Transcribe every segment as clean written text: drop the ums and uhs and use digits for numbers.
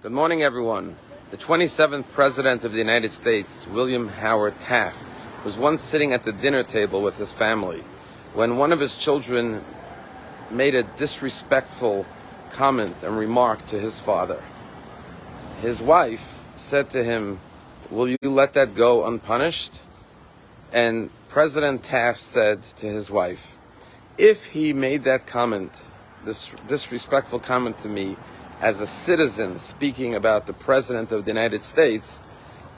Good morning, everyone. The 27th President of the United States, William Howard Taft, was once sitting at the dinner table with his family when one of his children made a disrespectful comment and remark to his father. His wife said to him, "Will you let that go unpunished?" And President Taft said to his wife, "If he made that comment, this disrespectful comment to me, as a citizen speaking about the President of the United States,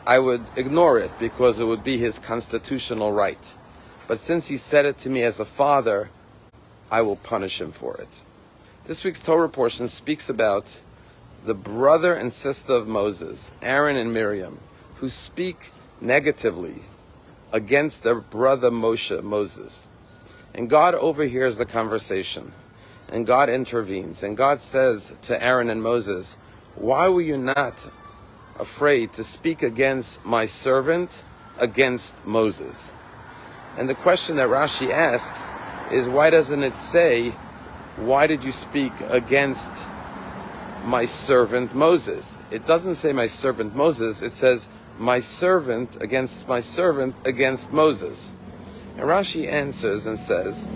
I would ignore it because it would be his constitutional right. But since he said it to me as a father, I will punish him for it." This week's Torah portion speaks about the brother and sister of Moses, Aaron and Miriam, who speak negatively against their brother Moses. And God overhears the conversation. And God intervenes. And God says to Aaron and Moses, "Why were you not afraid to speak against my servant, against Moses?" And the question that Rashi asks is, why doesn't it say, "Why did you speak against my servant Moses"? It doesn't say my servant Moses. It says my servant against Moses. And Rashi answers and says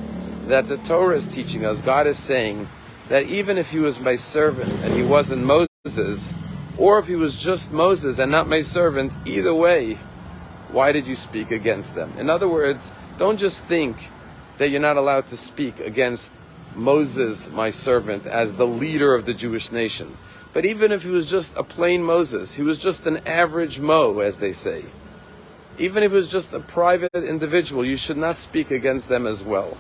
that the Torah is teaching us, God is saying that even if he was my servant and he wasn't Moses, or if he was just Moses and not my servant, either way, why did you speak against them? In other words, don't just think that you're not allowed to speak against Moses, my servant, as the leader of the Jewish nation. But even if he was just a plain Moses, he was just an average Mo, as they say. Even if he was just a private individual, you should not speak against them as well.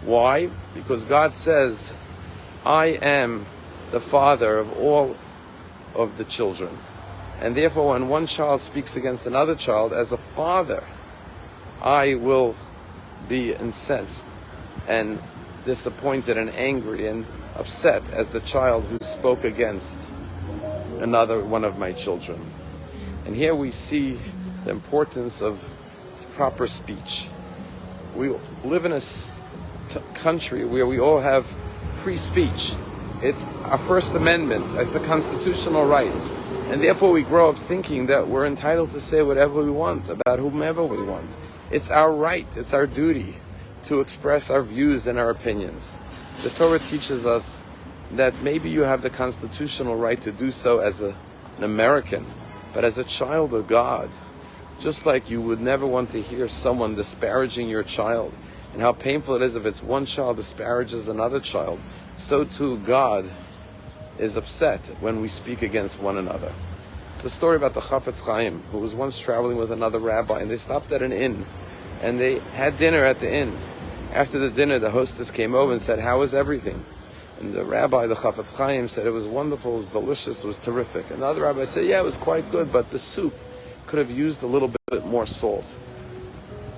Why? Because God says, "I am the father of all of the children." And therefore, when one child speaks against another child, as a father, I will be incensed and disappointed and angry and upset as the child who spoke against another one of my children. And here we see the importance of proper speech. We live in a country where we all have free speech. It's our First Amendment. It's a constitutional right. And therefore we grow up thinking that we're entitled to say whatever we want about whomever we want. It's our right, it's our duty to express our views and our opinions. The Torah teaches us that maybe you have the constitutional right to do so as an American, but as a child of God, just like you would never want to hear someone disparaging your child, and how painful it is if it's one child disparages another child, so too God is upset when we speak against one another. It's a story about the Chafetz Chaim, who was once traveling with another rabbi, and they stopped at an inn, and they had dinner at the inn. After the dinner, the hostess came over and said, "How was everything?" And the rabbi, the Chafetz Chaim, said, "It was wonderful, it was delicious, it was terrific." And the other rabbi said, "Yeah, it was quite good, but the soup could have used a little bit more salt."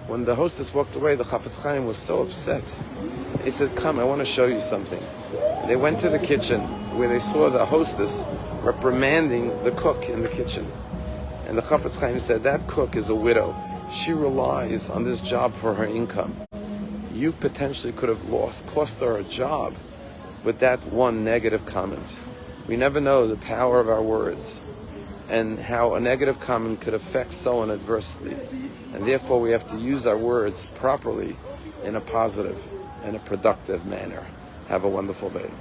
When the hostess walked away, the Chafetz Chaim was so upset. He said, "Come, I want to show you something." They went to the kitchen where they saw the hostess reprimanding the cook in the kitchen. And the Chafetz Chaim said, "That cook is a widow. She relies on this job for her income. You potentially could have cost her a job with that one negative comment." We never know the power of our words and how a negative comment could affect someone adversely. And therefore we have to use our words properly in a positive and a productive manner. Have a wonderful day.